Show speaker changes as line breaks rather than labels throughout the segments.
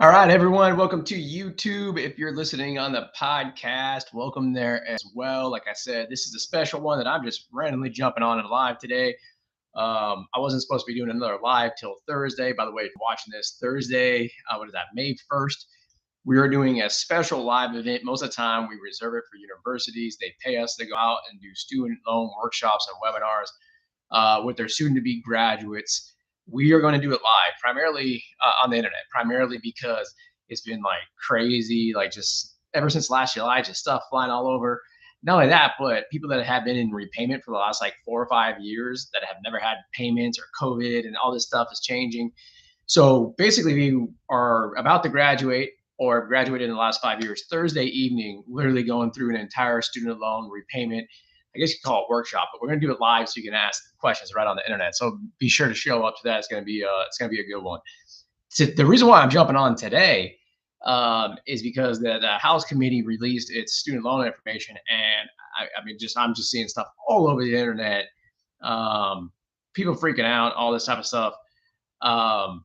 All right, everyone, welcome to YouTube. If you're listening on the podcast, welcome there as well. Like I said, this is a special one that I'm just randomly jumping on and live today. I wasn't supposed to be doing another live till Thursday. By the way, if you're watching this Thursday, what is that, May 1st? We are doing a special live event. Most of the time, we reserve it for universities. They pay us to go out and do student loan workshops and webinars with their soon-to-be graduates. We are going to do it live, primarily on the internet, primarily because it's been like crazy, like just ever since last July, just stuff flying all over. Not only that, but people that have been in repayment for the last like 4 or 5 years that have never had payments or COVID and all this stuff is changing. So basically, we are about to graduate or graduated in the last 5 years. Thursday evening, literally going through an entire student loan repayment. I guess you could call it workshop, but we're going to do it live so you can ask questions right on the internet. So be sure to show up to that. It's going to be a good one. So the reason why I'm jumping on today is because the House committee released its student loan information, and I'm just seeing stuff all over the internet. People freaking out, all this type of stuff. Um,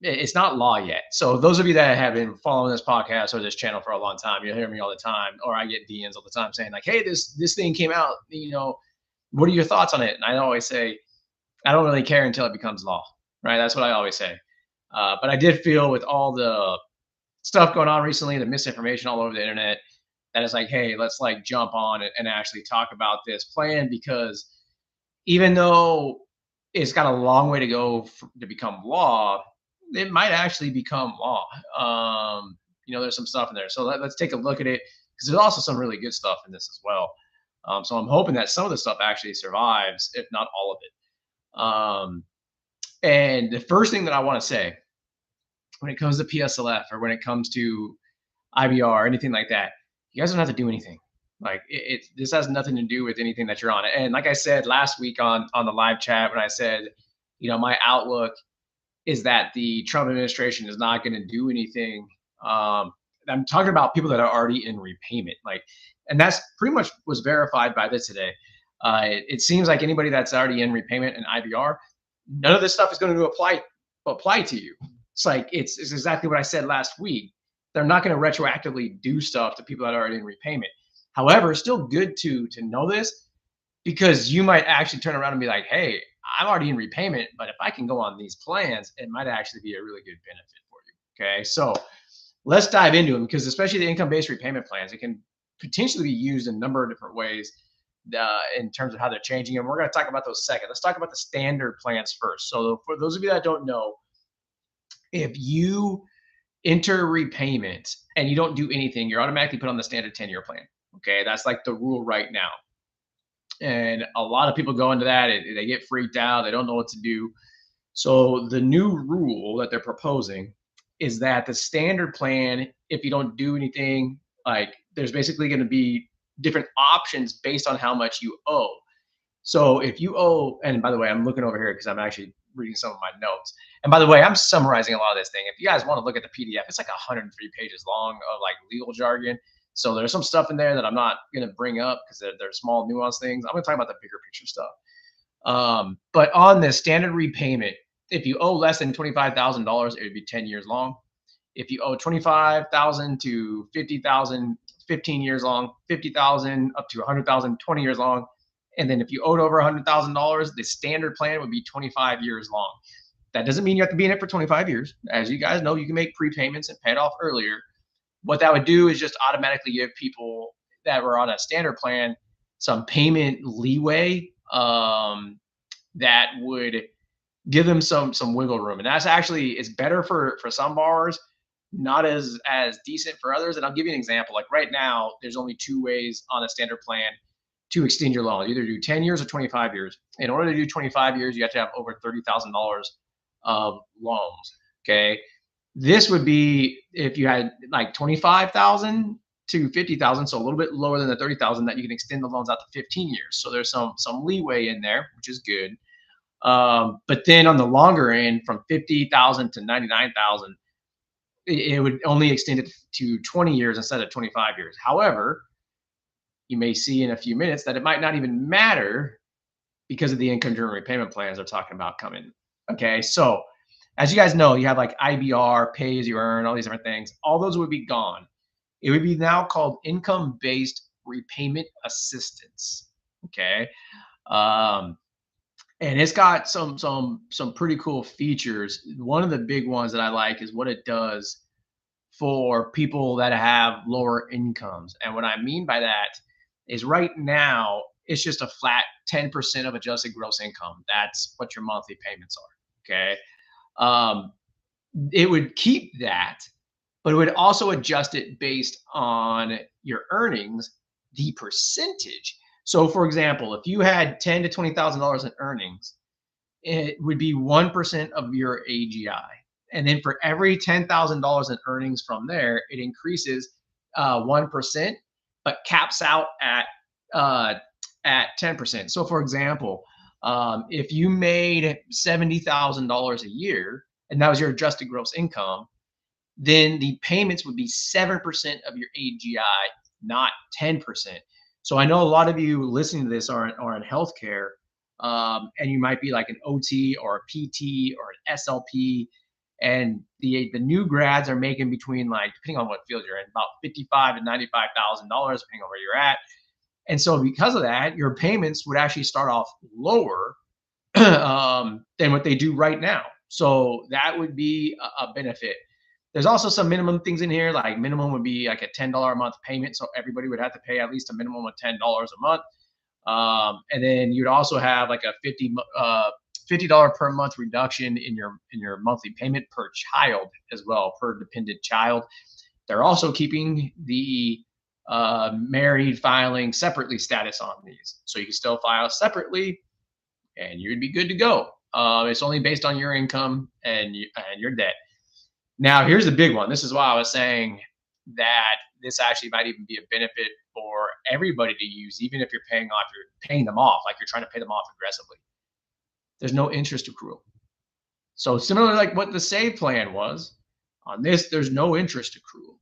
it's not law yet. So those of you that have been following this podcast or this channel for a long time, you'll hear me all the time, or I get DMs all the time saying like, "Hey, this thing came out. What are your thoughts on it?" And I always say, I don't really care until it becomes law, right? That's what I always say. But I did feel with all the stuff going on recently, the misinformation all over the internet, that it's like, hey, let's like jump on it and actually talk about this plan because even though it's got a long way to go to become law, it might actually become law. There's some stuff in there. So let's take a look at it because there's also some really good stuff in this as well. So I'm hoping that some of the stuff actually survives, if not all of it. And the first thing that I want to say when it comes to PSLF or when it comes to IBR or anything like that, you guys don't have to do anything. Like this has nothing to do with anything that you're on. And like I said last week on the live chat, when I said, my outlook is that the Trump administration is not going to do anything. I'm talking about people that are already in repayment, and that's pretty much was verified by this today. It seems like anybody that's already in repayment and IBR, none of this stuff is going to apply to you. It's like it's exactly what I said last week. They're not going to retroactively do stuff to people that are already in repayment. However, it's still good to know this because you might actually turn around and be like, hey, I'm already in repayment, but if I can go on these plans, it might actually be a really good benefit for you. Okay, so let's dive into them because especially the income-based repayment plans, it can potentially be used in a number of different ways in terms of how they're changing. And we're going to talk about those second. Let's talk about the standard plans first. So for those of you that don't know, if you enter repayment and you don't do anything, you're automatically put on the standard 10-year plan. Okay, that's like the rule right now. And a lot of people go into that, they get freaked out, they don't know what to do. So the new rule that they're proposing is that the standard plan, if you don't do anything, like there's basically going to be different options based on how much you owe. So if you owe, and by the way, I'm looking over here because I'm actually reading some of my notes. And by the way, I'm summarizing a lot of this thing. If you guys want to look at the PDF, it's like 103 pages long of like legal jargon. So there's some stuff in there that I'm not going to bring up because they're small nuance things. I'm going to talk about the bigger picture stuff. But on the standard repayment, if you owe less than $25,000, it would be 10 years long. If you owe 25,000 to 50,000, 15 years long. 50,000 up to 100,000, 20 years long. And then if you owed over $100,000, the standard plan would be 25 years long. That doesn't mean you have to be in it for 25 years. As you guys know, you can make prepayments and pay it off earlier. What that would do is just automatically give people that were on a standard plan some payment leeway that would give them some wiggle room. And that's actually, it's better for some borrowers, not as decent for others. And I'll give you an example. Like right now, there's only two ways on a standard plan to extend your loan. Either do 10 years or 25 years. In order to do 25 years, you have to have over $30,000 of loans. Okay. This would be if you had like 25,000 to 50,000, so a little bit lower than the 30,000, that you can extend the loans out to 15 years. So there's some leeway in there, which is good. But then on the longer end, from 50,000 to 99,000, it would only extend it to 20 years instead of 25 years. However, you may see in a few minutes that it might not even matter because of the income-driven repayment plans they're talking about coming. Okay, so As you guys know, you have like IBR, pay as you earn, all these different things. All those would be gone. It would be now called income-based repayment assistance. Okay. Um, and it's got some pretty cool features. One of the big ones that I like is what it does for people that have lower incomes. And what I mean by that is right now it's just a flat 10% of adjusted gross income. That's what your monthly payments are. Okay. Um, it would keep that, but it would also adjust it based on your earnings, the percentage. So, for example, if you had ten to $20,000 in earnings, it would be 1% of your AGI. And then for every $10,000 in earnings from there, it increases 1%, but caps out uh, at 10%. So, for example, if you made $70,000 a year and that was your adjusted gross income, then the payments would be 7% of your AGI, not 10%. So I know a lot of you listening to this are in healthcare, and you might be like an OT or a PT or an SLP, and the new grads are making between, like, depending on what field you're in, about 55 to $95,000, depending on where you're at. And so because of that, your payments would actually start off lower than what they do right now. So that would be a benefit. There's also some minimum things in here, like minimum would be like a $10 a month payment. So everybody would have to pay at least a minimum of $10 a month. And then you'd also have like a $50 per month reduction in your monthly payment per child as well, per dependent child. They're also keeping the married filing separately status on these. So you can still file separately and you'd be good to go. It's only based on your income and your debt. Now, here's the big one. This is why I was saying that this actually might even be a benefit for everybody to use, even if you're paying them off, like you're trying to pay them off aggressively. There's no interest accrual. So similar like what the save plan was, on this, there's no interest accrual.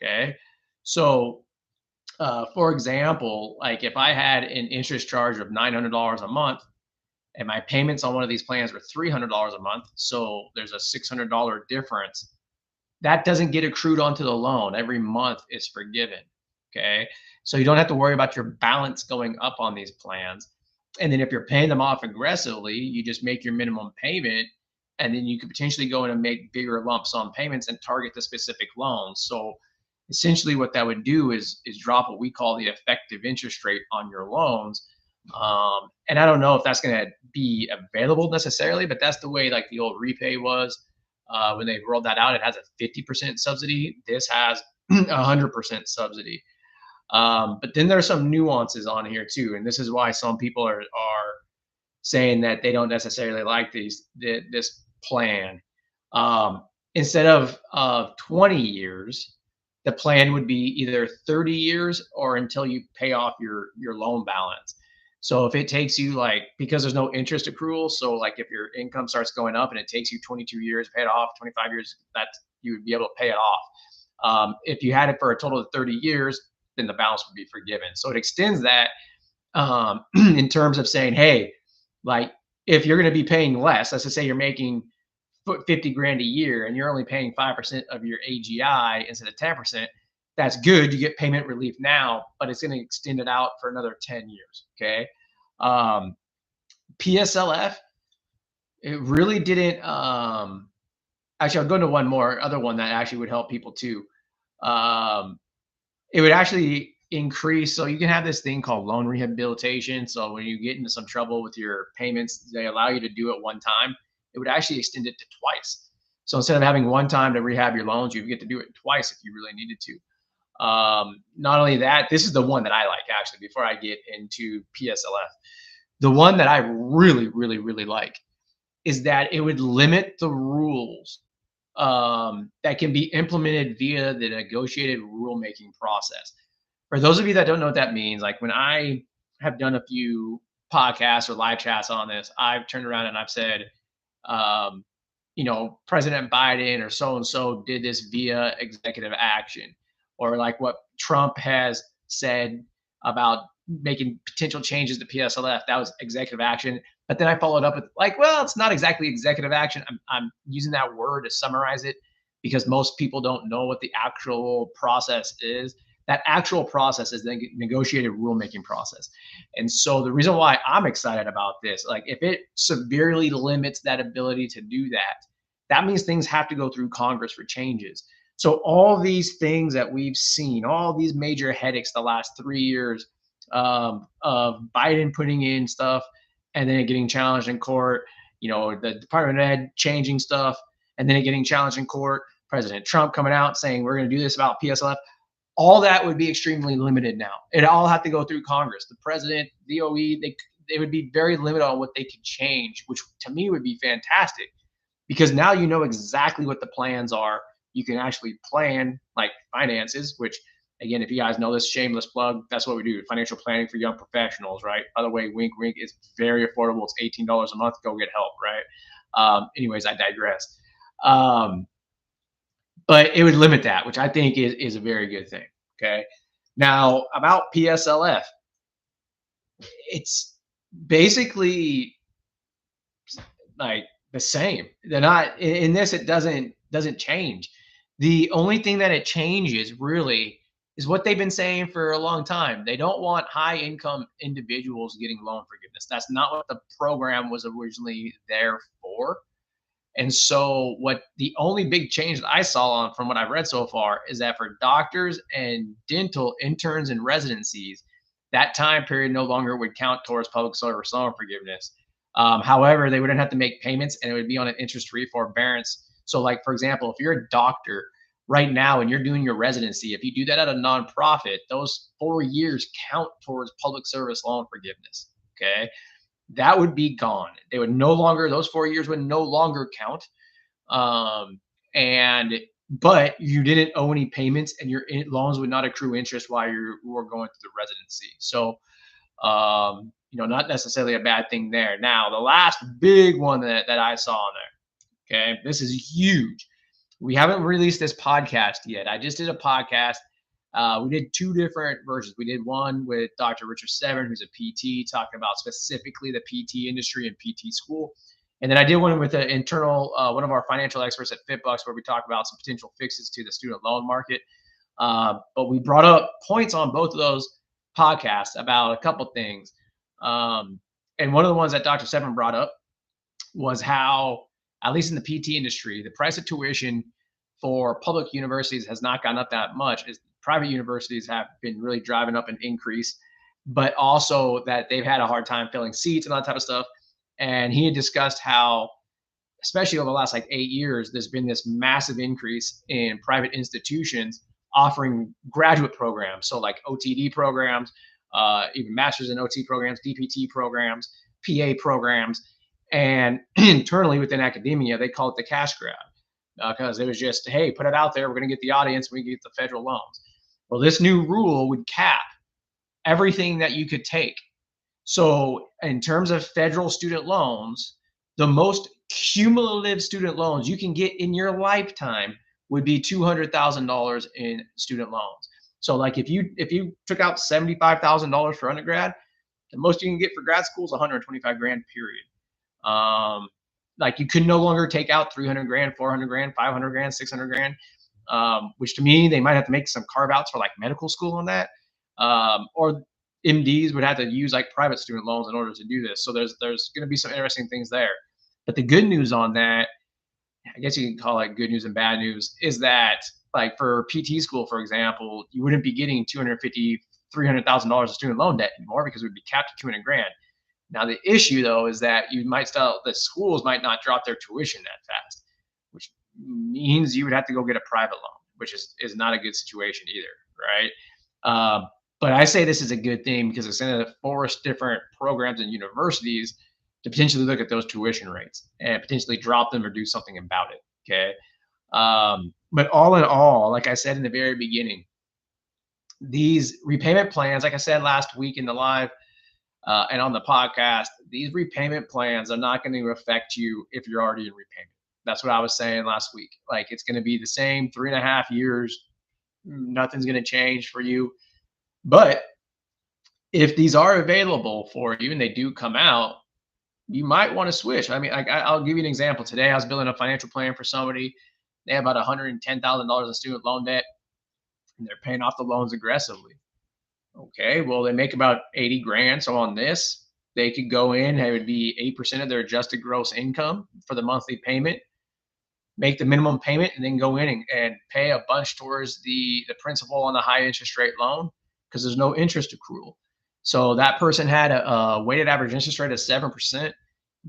Okay. So for example, like if I had an interest charge of $900 a month, and my payments on one of these plans were $300 a month, so there's a $600 difference. That doesn't get accrued onto the loan. Every month it's forgiven. Okay. So you don't have to worry about your balance going up on these plans. And then if you're paying them off aggressively, you just make your minimum payment, and then you could potentially go in and make bigger lump sum payments and target the specific loans. So essentially what that would do is drop what we call the effective interest rate on your loans. And I don't know if that's going to be available necessarily, but that's the way like the old repay was. When they rolled that out, it has a 50% subsidy. This has 100% subsidy. But then there's some nuances on here too, and this is why some people are saying that they don't necessarily like this plan. Instead of 20 years, the plan would be either 30 years or until you pay off your loan balance. So if it takes you, like, because there's no interest accrual, so like if your income starts going up and it takes you 22 years to pay it off, 25 years, that you would be able to pay it off. If you had it for a total of 30 years, then the balance would be forgiven. So it extends that in terms of saying, hey, like if you're going to be paying less, let's just say you're making 50 grand a year and you're only paying 5% of your AGI instead of 10%, that's good. You get payment relief now, but it's going to extend it out for another 10 years. Okay. PSLF, it really didn't. Actually, I'll go into one more other one that actually would help people too. It would actually increase. So you can have this thing called loan rehabilitation. So when you get into some trouble with your payments, they allow you to do it one time. It would actually extend it to twice. So instead of having one time to rehab your loans, you get to do it twice if you really needed to. Not only that, this is the one that I like actually, before I get into PSLF. The one that I really, really, really like is that it would limit the rules that can be implemented via the negotiated rulemaking process. For those of you that don't know what that means, like when I have done a few podcasts or live chats on this, I've turned around and I've said, President Biden or so and so did this via executive action, or like what Trump has said about making potential changes to PSLF, that was executive action. But then I followed up with like, well, it's not exactly executive action. I'm using that word to summarize it because most people don't know what the actual process is. That actual process is the negotiated rulemaking process. And so the reason why I'm excited about this, like if it severely limits that ability to do that, that means things have to go through Congress for changes. So all these things that we've seen, all these major headaches the last 3 years of Biden putting in stuff and then it getting challenged in court, the Department of Ed changing stuff and then it getting challenged in court, President Trump coming out saying we're going to do this about PSLF, all that would be extremely limited now. It all have to go through Congress. The president, DOE, they would be very limited on what they could change, which to me would be fantastic because now you know exactly what the plans are. You can actually plan like finances, which again, if you guys know this, shameless plug, that's what we do, financial planning for young professionals, right? By the way, wink, wink, it's very affordable. It's $18 a month. Go get help, right? Anyways, I digress. But it would limit that, which I think is a very good thing. Okay. Now about PSLF, it's basically like the same. They're not in this. It doesn't change. The only thing that it changes really is what they've been saying for a long time. They don't want high income individuals getting loan forgiveness. That's not what the program was originally there for. And so, what the only big change that I saw on from what I've read so far is that for doctors and dental interns and residencies, that time period no longer would count towards public service loan forgiveness. However, they wouldn't have to make payments and it would be on an interest free forbearance. So, like, for example, if you're a doctor right now and you're doing your residency, if you do that at a nonprofit, those 4 years count towards public service loan forgiveness. Okay, that would be gone. They would no longer, those 4 years would no longer count. Um, and but you didn't owe any payments and your loans would not accrue interest while you were going through the residency. So not necessarily a bad thing there. Now, the last big one that I saw on there, okay, this is huge. We haven't released this podcast yet. I just did a podcast. We did two different versions. We did one with Dr. Richard Severn, who's a PT, talking about specifically the PT industry and PT school. And then I did one with an internal, one of our financial experts at FitBUX, where we talked about some potential fixes to the student loan market. But we brought up points on both of those podcasts about a couple things. And one of the ones that Dr. Severn brought up was how, at least in the PT industry, the price of tuition for public universities has not gone up that much. As private universities have been really driving up an increase, but also that they've had a hard time filling seats and all that type of stuff. And he had discussed how, especially over the last like 8 years, there's been this massive increase in private institutions offering graduate programs. So like OTD programs, even master's in OT programs, DPT programs, PA programs. And internally within academia, they call it the cash grab because it was just, hey, put it out there. We're going to get the audience. We can get the federal loans. Well, this new rule would cap everything that you could take. So in terms of federal student loans, the most cumulative student loans you can get in your lifetime would be $200,000 in student loans. So like if you took out $75,000 for undergrad, the most you can get for grad school is 125 grand, period. Like you could no longer take out 300 grand, 400 grand, 500 grand, 600 grand, which to me, they might have to make some carve outs for like medical school on that. Or MDs would have to use like private student loans in order to do this. So there's going to be some interesting things there. But the good news on that, I guess you can call it good news and bad news, is that like for PT school, for example, you wouldn't be getting $250,000, $300,000 of student loan debt anymore because it would be capped at 200 grand. Now the issue though is that the schools might not drop their tuition that fast, which means you would have to go get a private loan, which is not a good situation either, right? But I say this is a good thing because it's going to force different programs and universities to potentially look at those tuition rates and potentially drop them or do something about it. Okay. But all in all, like I said in the very beginning, these repayment plans, like I said last week in the live and on the podcast, these repayment plans are not going to affect you if you're already in repayment. That's what I was saying last week. Like it's going to be the same 3.5 years. Nothing's going to change for you. But if these are available for you and they do come out, you might want to switch. I mean, I'll give you an example. Today, I was building a financial plan for somebody. They have about $110,000 in student loan debt, and they're paying off the loans aggressively. Okay, well, they make about 80 grand. So on this, they could go in, it would be 8% of their adjusted gross income for the monthly payment, make the minimum payment, and then go in and pay a bunch towards the principal on the high interest rate loan because there's no interest accrual. So that person had a weighted average interest rate of 7%.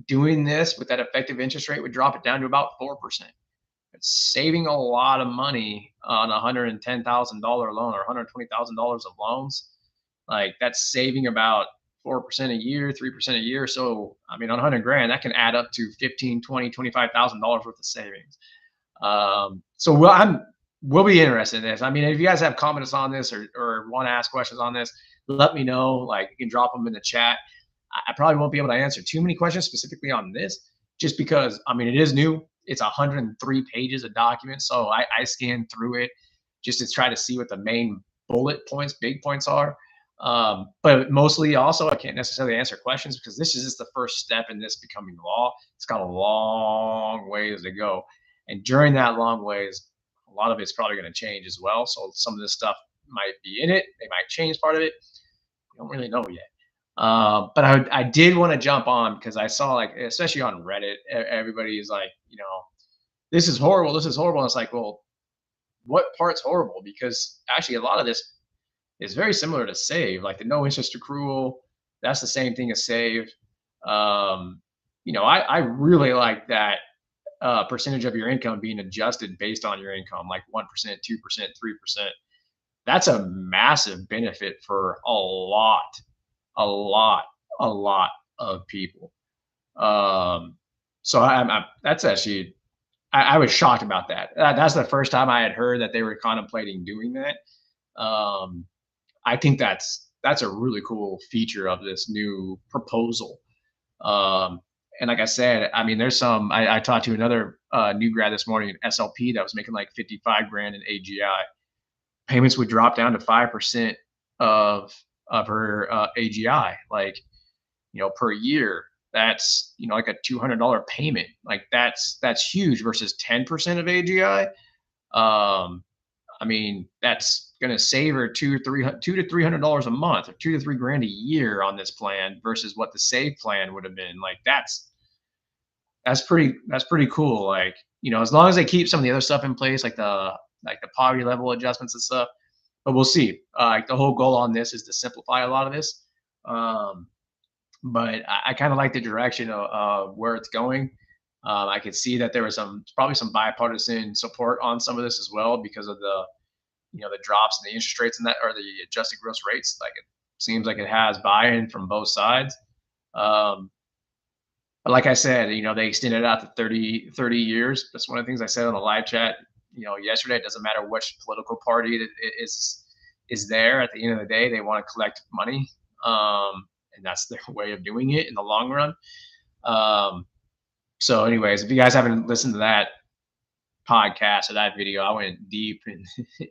Doing this with that effective interest rate would drop it down to about 4%. It's saving a lot of money on a $110,000 loan or $120,000 of loans. Like that's saving about 4% a year, 3% a year. So, I mean, on 100 grand, that can add up to 15, 20, $25,000 worth of savings. So we'll be interested in this. I mean, if you guys have comments on this or want to ask questions on this, let me know. Like you can drop them in the chat. I probably won't be able to answer too many questions specifically on this, just because I mean it is new. It's 103 pages of documents, so I scanned through it just to try to see what the main bullet points, big points are. But mostly, also, I can't necessarily answer questions because this is just the first step in this becoming law. It's got a long ways to go, and during that long ways, a lot of it's probably going to change as well. So some of this stuff might be in it. They might change part of it. We don't really know yet. But I did want to jump on because I saw like, especially on Reddit, everybody is like, this is horrible. This is horrible. And it's like, well, what part's horrible? Because actually, a lot of this is very similar to Save, like the no interest accrual. That's the same thing as Save. I really like that percentage of your income being adjusted based on your income, like 1%, 2%, 3%. That's a massive benefit for a lot, a lot of people. So that's actually, I was shocked about that. That's the first time I had heard that they were contemplating doing that. I think that's a really cool feature of this new proposal. And like I said, I mean, there's I talked to another new grad this morning at SLP that was making like 55 grand in AGI. Payments would drop down to 5% of her AGI, like per year. That's like a $200 payment. Like that's huge versus 10% of AGI. I mean, that's gonna save her $200 to $300 a month, or 2 to 3 grand a year on this plan versus what the Save plan would have been. Like that's pretty cool. Like as long as they keep some of the other stuff in place, like the poverty level adjustments and stuff. But we'll see. Like the whole goal on this is to simplify a lot of this. But I kind of like the direction of where it's going. I could see that there was probably some bipartisan support on some of this as well because of the drops in the interest rates and that, or the adjusted gross rates. Like it seems like it has buy-in from both sides. But like I said, they extended it out to 30 years. That's one of the things I said on the live chat, yesterday. It doesn't matter which political party that is there. At the end of the day, they want to collect money, and that's their way of doing it in the long run. So, anyways, if you guys haven't listened to that podcast or that video, I went deep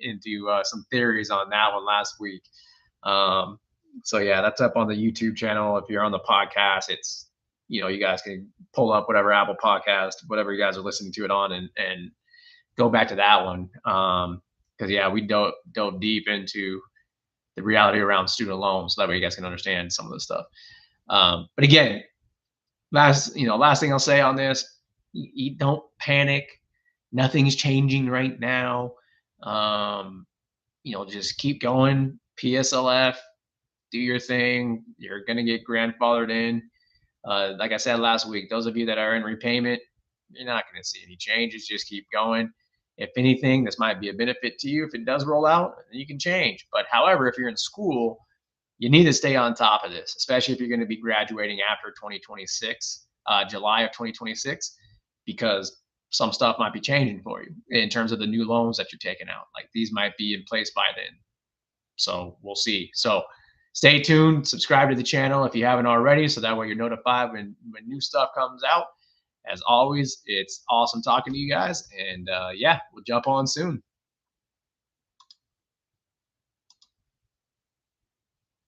into some theories on that one last week. So yeah, that's up on the YouTube channel. If you're on the podcast, it's you guys can pull up whatever Apple podcast, whatever you guys are listening to it on, and go back to that one. Because yeah, we dove deep into the reality around student loans, so that way you guys can understand some of this stuff. But again, last thing I'll say on this, you don't panic. Nothing's changing right now. Just keep going. PSLF, do your thing. You're gonna get grandfathered in. Like I said last week, those of you that are in repayment, you're not going to see any changes. Just keep going. If anything, this might be a benefit to you. If it does roll out, you can change. But however, if you're in school, you need to stay on top of this, especially if you're going to be graduating after 2026, July of 2026, because some stuff might be changing for you in terms of the new loans that you're taking out. Like these might be in place by then. So we'll see. So stay tuned, subscribe to the channel if you haven't already, so that way you're notified when new stuff comes out. As always, it's awesome talking to you guys, and yeah, we'll jump on soon.